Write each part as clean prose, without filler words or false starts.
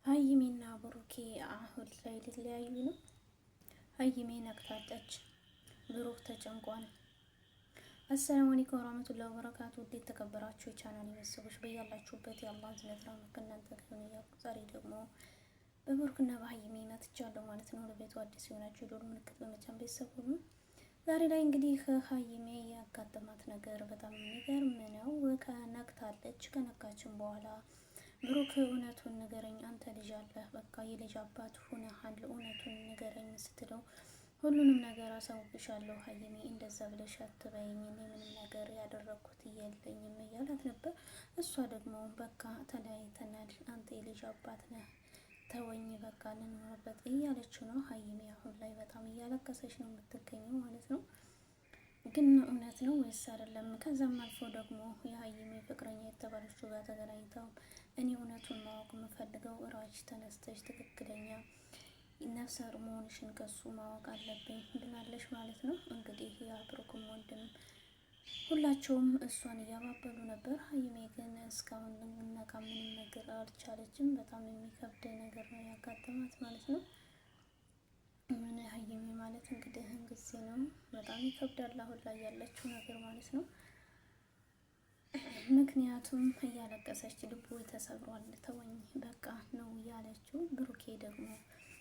ሀይሚና ብሩኬ አሁን ላይ ሊለያዩ ነው። ሀይሚ ነቅታለች፣ ብሩክ ተጨንቋል። አሰላሙ አለይኩም ወራህመቱላሂ ወበረካቱ። ውድ የተከበራችሁ የቻናል ቤተሰቦች በያላችሁበት የአላህ እዝነት ረህመት ከእናንተ ጋር ይሁን እያልኩ ዛሬ ደግሞ በብሩክና በሀይሚ መጥቻለሁ ማለት ነው። ለቤቱ አዲስ የሆናችሁ የደወል ምልክት በመጫን ቤተሰብ ሁኑ። ዛሬ ላይ እንግዲህ ሀይሚ ያጋጠማት ነገር በጣም የሚገርም ነው። ነቅታለች። ከነቃችን በኋላ ብሩክ እውነቱን ንገረኝ፣ አንተ ልጅ አለህ፣ በቃ የልጅ አባት ሆነሃል፣ እውነቱን ንገረኝ ስትለው ሁሉንም ነገር አሳውቅሻለሁ ሀይሚ፣ እንደዛ ብለሽ አትበይኝ፣ እኔ ምንም ነገር ያደረግኩት የለኝም እያላት ነበር። እሷ ደግሞ በቃ ተለያይተናል፣ አንተ የልጅ አባት ነህ፣ ተወኝ፣ በቃ እንኖርበት እያለችው ነው። ሀይሚ አሁን ላይ በጣም እያለቀሰች ነው የምትገኘው ማለት ነው። ግን እውነት ነው ወይስ አይደለም? ከዛም አልፎ ደግሞ የሀይሚ ፍቅረኛ የተባለችው ጋር ተገናኝተው እኔ እውነቱን ማወቅ የምፈልገው እራች ተነስተሽ ትክክለኛ ነፍሰ ጡር መሆንሽን ከሱ ማወቅ አለብኝ ብላለች ማለት ነው። እንግዲህ የብሩክም ወንድም ሁላቸውም እሷን እያባበሉ ነበር። ሀይሜ ግን እስካሁን ልነቃ ምንም ነገር አልቻለችም። በጣም የሚከብድ ነገር ነው ያጋጠማት ማለት ነው። ምን ሀይሜ ማለት እንግዲህ ጊዜ ነው በጣም ይከብዳል አሁን ላይ ያለችው ነገር ማለት ነው። ምክንያቱም እያለቀሰች ልቡ ተሰብሯል፣ ተወኝ በቃ ነው ያለችው። ብሩኬ ደግሞ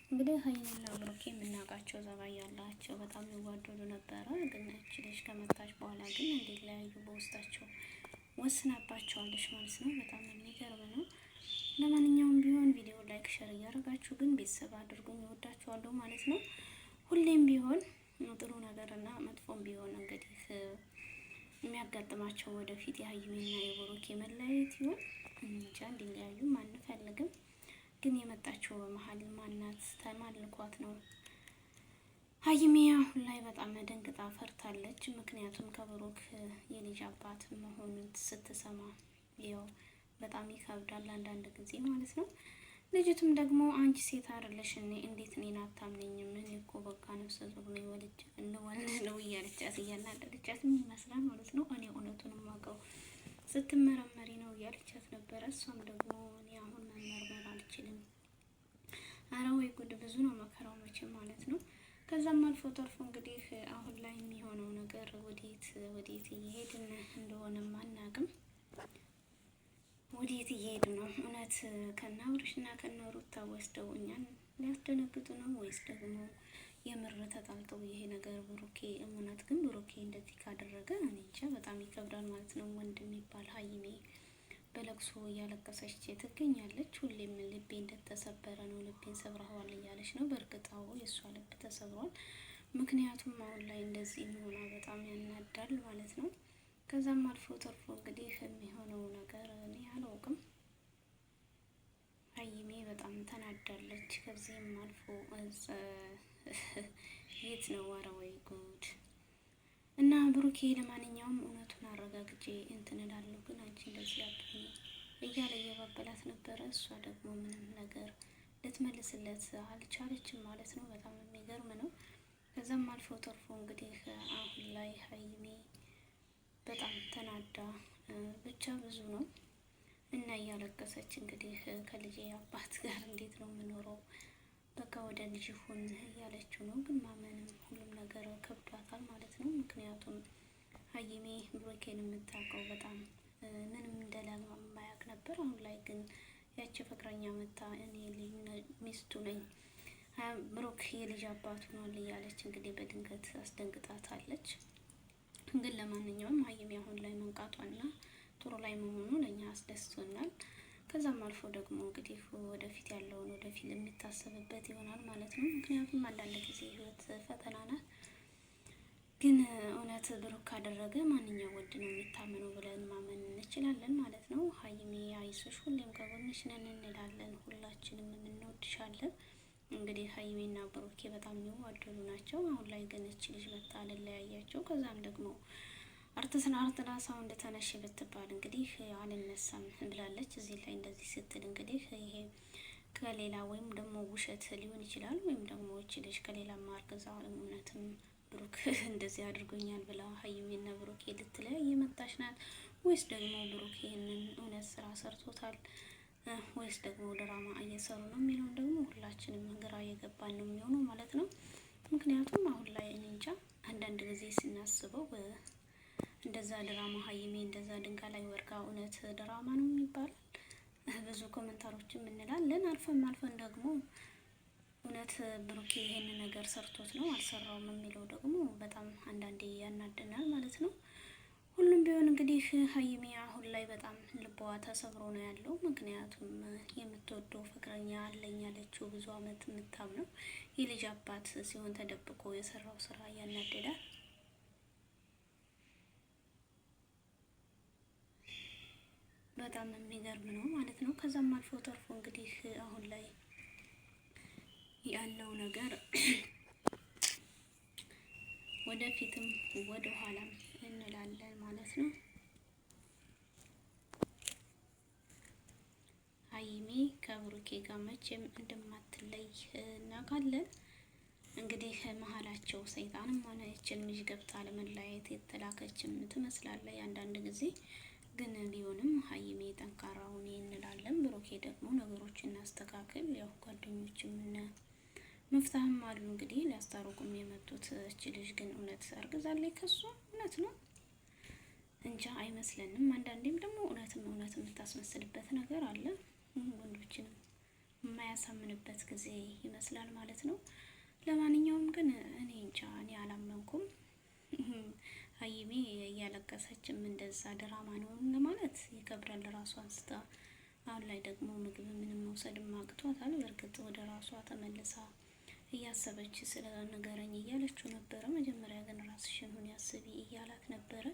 እንግዲህ ሀይሚና ብሩኬ የምናውቃቸው ጸባይ ያላቸው በጣም ይዋደዱ ነበረ። ግን እቺ ልጅ ከመጣች በኋላ ግን እንዲለያዩ በውስጣቸው ወስናባቸዋለች ማለት ነው። በጣም የሚገርም ነው። ለማንኛውም ቢሆን ቪዲዮ ላይክ፣ ሸር እያደረጋችሁ ግን ቤተሰብ አድርጉኝ። እወዳችኋለሁ ማለት ነው። ሁሌም ቢሆን ጥሩ ነገርና መጥፎም ቢሆን እንግዲህ የሚያጋጥማቸው ወደፊት የሀይሚና የብሩኬ መለያየት ይሆን እንጃ። እንዲለያዩም አንፈልግም። ግን የመጣችው በመሀል ማናት? ተማልኳት ነው። ሀይሚ አሁን ላይ በጣም ደንግጣ ፈርታለች። ምክንያቱም ከብሩክ የልጅ አባት መሆኑን ስትሰማ ያው በጣም ይከብዳል አንዳንድ ጊዜ ማለት ነው። ልጅቱም ደግሞ አንቺ ሴት አይደለሽ እኔ እንዴት እኔን አታምነኝም? እኔ እኮ በቃ ነፍሰ ጡር ነኝ ወልጅ እንወልድ ነው እያለቻት እያናደደቻት ይመስላል ማለት ነው። እኔ እውነቱን የማውቀው ስትመረመሪ ነው እያለቻት ነበረ። እሷም ደግሞ እኔ አሁን መመርመር አልችልም። አረ ወይ ጉድ! ብዙ ነው መከራው መቼም ማለት ነው። ከዛም አልፎ ተርፎ እንግዲህ አሁን ላይ የሚሆነው ነገር ወዴት እየሄድን እንደሆነም አናውቅም። ወዴት እየሄዱ ነው? እውነት ከነ አብርሽና ከነ ሩታ ወስደው እኛን ሊያስደነግጡ ነው ወይስ ደግሞ የምር ተጣልተው ይሄ ነገር ብሩኬ እውነት ግን ብሩኬ እንደዚህ ካደረገ እኔ እንጃ በጣም ይከብዳል ማለት ነው። ወንድ የሚባል ሀይሜ በለቅሶ እያለቀሰች ትገኛለች። ሁሌም ልቤ እንደተሰበረ ነው፣ ልቤን ሰብረዋል እያለች ነው። በእርግጥ አዎ የእሷ ልብ ተሰብሯል። ምክንያቱም አሁን ላይ እንደዚህ የሚሆና በጣም ያናዳል ማለት ነው። ከዛም አልፎ ተርፎ እንግዲህ የሚሆነው ነገር እኔ አላውቅም። ሀይሜ በጣም ተናዳለች። ከዚህም አልፎ የት ነው? ኧረ ወይ ጉድ! እና ብሩኬ ለማንኛውም እውነቱን አረጋግጬ እንትን እላለሁ፣ ግን አንቺ እንደዚህ አትሁኝ እያለ እየባበላት ነበረ። እሷ ደግሞ ምንም ነገር ልትመልስለት አልቻለችም ማለት ነው። በጣም የሚገርም ነው። ከዛም አልፎ ተርፎ እንግዲህ አሁን ላይ ሀይሜ በጣም ተናዳ ብቻ ብዙ ነው እና እያለቀሰች እንግዲህ ከልጄ አባት ጋር እንዴት ነው የምኖረው? በቃ ወደ ልጅ ሁን እያለችው ነው። ግን ማመንም ሁሉም ነገር ከብዷታል ማለት ነው። ምክንያቱም ሀይሜ ብሩኬን የምታውቀው በጣም ምንም እንደለማ የማያውቅ ነበር። አሁን ላይ ግን ያቺ ፍቅረኛ መታ እኔ ሚስቱ ነኝ ብሩክ የልጅ አባት ሆኗል እያለች እንግዲህ በድንገት አስደንግጣታለች። ግን ለማንኛውም ሀይሚ አሁን ላይ መንቃቷና ጥሩ ላይ መሆኑ ለእኛ አስደስቶናል። ከዛም አልፎ ደግሞ እንግዲህ ወደፊት ያለውን ወደፊት የሚታሰብበት ይሆናል ማለት ነው። ምክንያቱም አንዳንድ ጊዜ ህይወት ፈተና ናት። ግን እውነት ብሩክ ካደረገ ማንኛው ወድ ነው የሚታመነው ብለን ማመን እንችላለን ማለት ነው። ሀይሚ አይዞሽ፣ ሁሌም ከጎንሽ ነን እንላለን። ሁላችንም እንወድሻለን። እንግዲህ ሀይሚና ብሩኬ በጣም የሚዋደዱ ናቸው። አሁን ላይ ግን እች ልጅ መጣ አልለያያቸው። ከዛም ደግሞ አርትስና ሰው እንደተነሽ ብትባል እንግዲህ አልነሳም ብላለች። እዚህ ላይ እንደዚህ ስትል እንግዲህ ይሄ ከሌላ ወይም ደግሞ ውሸት ሊሆን ይችላል፣ ወይም ደግሞ እች ልጅ ከሌላ ማርገዛ እውነትም ብሩክ እንደዚህ አድርጎኛል ብላ ሀይሚና ብሩኬ ልትለያይ የመጣች ናት፣ ወይስ ደግሞ ብሩክ ይህንን እውነት ስራ ሰርቶታል? ወይስ ደግሞ ድራማ እየሰሩ ነው የሚለውን ደግሞ ሁላችንም ግራ እየገባን ነው የሚሆነው ማለት ነው። ምክንያቱም አሁን ላይ እኔ እንጃ አንዳንድ ጊዜ ስናስበው እንደዛ ድራማ ሀይሜ እንደዛ ድንጋይ ላይ ወድቃ እውነት ድራማ ነው የሚባለው ብዙ ኮመንታሮችም እንላለን። አልፈን ደግሞ እውነት ብሩኬ ይሄን ነገር ሰርቶት ነው አልሰራውም የሚለው ደግሞ በጣም አንዳንዴ ያናደናል ማለት ነው። ሁሉም ቢሆን እንግዲህ ሀይሚ አሁን ላይ በጣም ልቧ ተሰብሮ ነው ያለው። ምክንያቱም የምትወደው ፍቅረኛ አለኝ ያለችው ብዙ አመት የምታምነው የልጅ አባት ሲሆን ተደብቆ የሰራው ስራ ያናደዳል። በጣም የሚገርም ነው ማለት ነው። ከዛም አልፎ ተርፎ እንግዲህ አሁን ላይ ያለው ነገር ወደፊትም ወደ ኋላም እንላለን ማለት ነው። ሀይሚ ከብሩኬ ጋር መቼም እንደማትለይ እናውቃለን። እንግዲህ መሀላቸው ሰይጣንም ሆነ ይችን ልጅ ገብታ ለመለያየት የተላከችም ትመስላለች አንዳንድ ጊዜ። ግን ቢሆንም ሀይሚ ጠንካራ ሁኚ እንላለን። ብሩኬ ደግሞ ነገሮችን እናስተካክል። ያው ጓደኞችም መፍታህም አሉ እንግዲህ ሊያስታርቁም የመጡት። እቺ ልጅ ግን እውነት አርግዛለች ከሷ እውነት ነው እንጃ አይመስለንም። አንዳንዴም ደግሞ እውነት የምታስመስልበት ነገር አለ። ወንዶችንም የማያሳምንበት ጊዜ ይመስላል ማለት ነው። ለማንኛውም ግን እኔ እንጃ እኔ አላመንኩም። ሀይሚ እያለቀሰችም እንደዛ ድራማ ነው ለማለት ይከብዳል። ራሷ አንስታ አሁን ላይ ደግሞ ምግብ ምንም መውሰድም አቅቷታል። በእርግጥ ወደ ራሷ ተመልሳ እያሰበች ስለ ንገረኝ እያለችው ነበረ። መጀመሪያ ግን ራስሽን ሁን ያስቢ እያላት ነበረ።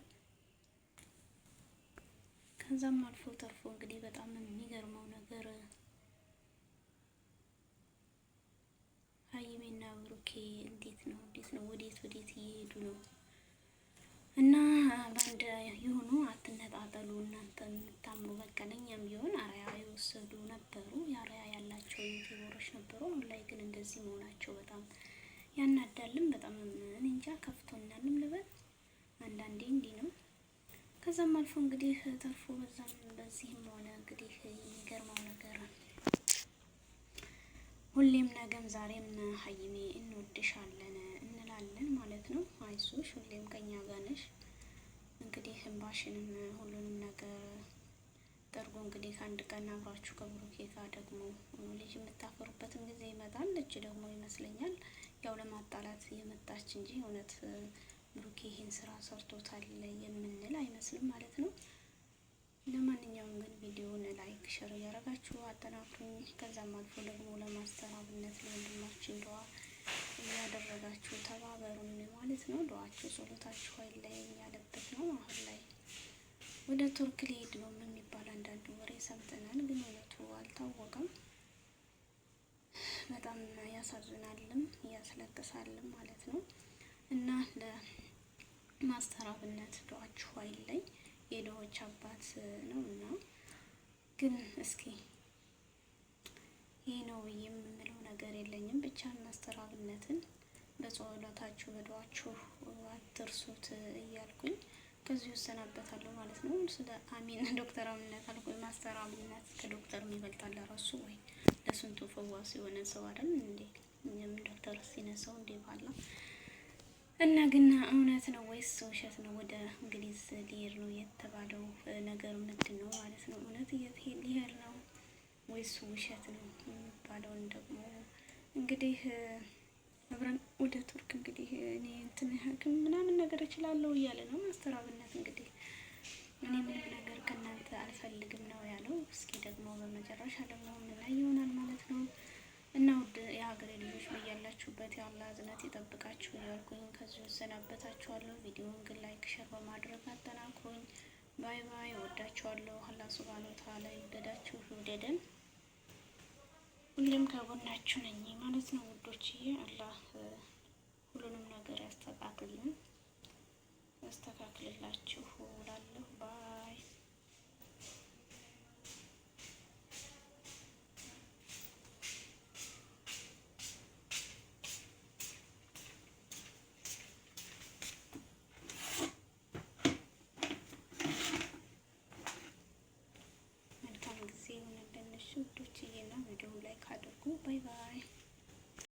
ከዛም አልፎ ተርፎ እንግዲህ በጣም የሚገርመው ነገር ሀይሚና ብሩኬ እንዴት ነው ወዴት እየሄዱ ነው? እና በአንድ የሆኑ አትነጣጠሉ እናንተ የምታምኑ በቀለኛም ቢሆን አርያ የወሰዱ ነበሩ። የአርያ ያላቸው ዩቲዩበሮች ነበሩ። አሁን ላይ ግን እንደዚህ መሆናቸው በጣም ያናዳልም። በጣም እንጃ ከፍቶናልም ልበል። አንዳንዴ እንዲህ ነው። ከዛም አልፎ እንግዲህ ተርፎ በዛም በዚህም ሆነ እንግዲህ የሚገርመው ነገር ሁሌም ነገም ዛሬም ሀይሜ እንወድሻለን እንላለን ማለት ነው። አይዞሽ ሁሌም ከኛ ጋር ነሽ። እንግዲህ እንባሽንም ሁሉንም ነገር ጠርጎ እንግዲህ ከአንድ ቀን አብራችሁ ከብሩኬ ጋር ደግሞ ልጅ የምታፈሩበትም ጊዜ ይመጣል። ልጅ ደግሞ ይመስለኛል ያው ለማጣላት የመጣች እንጂ እውነት ብሩኬ ይሄን ስራ ሰርቶታል የምንል አይመስልም ማለት ነው። ለማንኛውም ግን ቪዲዮውን ላይክ ሸር እያደረጋችሁ አጠናክሩኝ። ከዛም አልፎ ደግሞ ለማስተር አብነት ለወንድማችን ዱዓ እያደረጋችሁ ተባበሩን ማለት ነው። ዱዓችሁ ጸሎታችሁ አይለየኝ ያለበት ነው። አሁን ላይ ወደ ቱርክ ሊሄድ ነው የሚባል አንዳንድ ወሬ ሰምተናል፣ ግን እውነቱ አልታወቀም። በጣም ያሳዝናልም ያስለቅሳልም ማለት ነው። እና ለማስተር አብነት ዱዓችሁ አይለይ። የድሆች አባት ነው እና ግን እስኪ ይህ ነው የምንለው ነገር የለኝም። ብቻ ማስተር አብነትን በጸሎታችሁ በዱዓችሁ አትርሱት እያልኩኝ ከዚህ እሰናበታለሁ ማለት ነው። ስለ አሚን ዶክተር አብነት አልኩኝ። ማስተር አብነት ከዶክተር ይበልጣል ለራሱ ወይ ለስንቱ ፈዋስ የሆነ ሰው አይደል እንዴ? እኛም ዶክተር ሲነሳው እንዴ ባላ እና ግን እውነት ነው ወይስ ውሸት ነው? ወደ እንግሊዝ ሊሄድ ነው የተባለው ነገር ምንድን ነው ማለት ነው? እውነት ሊሄድ ነው ወይስ ውሸት ነው የሚባለውን ደግሞ እንግዲህ አብረን ወደ ቱርክ እንግዲህ እኔ እንትን ሐኪም ምናምን ነገር እችላለሁ እያለ ነው ማስተር አብነት። እንግዲህ እኔ ምንም ነገር ከእናንተ አልፈልግም ነው ያለው። እስኪ ደግሞ በመጨረሻ ደግሞ ምናይ ይሆናል ማለት ነው። እና ውድ የሀገሬ ልጆች በያላችሁበት የአላህ እዝነት ይጠብቃችሁ እያልኩኝ ከዚሁ እሰናበታችኋለሁ። ቪዲዮውን ግን ላይክ ሸር በማድረግ አጠናክሩኝ። ባይ ባይ። ወዳችኋለሁ። አላህ ሱብሃነሁ ወተዓላ ይውደዳችሁ ይውደደን። ሁሌም ከጎናችሁ ነኝ ማለት ነው ውዶችዬ። አላህ ሁሉንም ነገር ያስተካክልላችሁ እላለሁ። ባይ መልካም ጊዜ ይሁንልሽ። ባይ ባይ።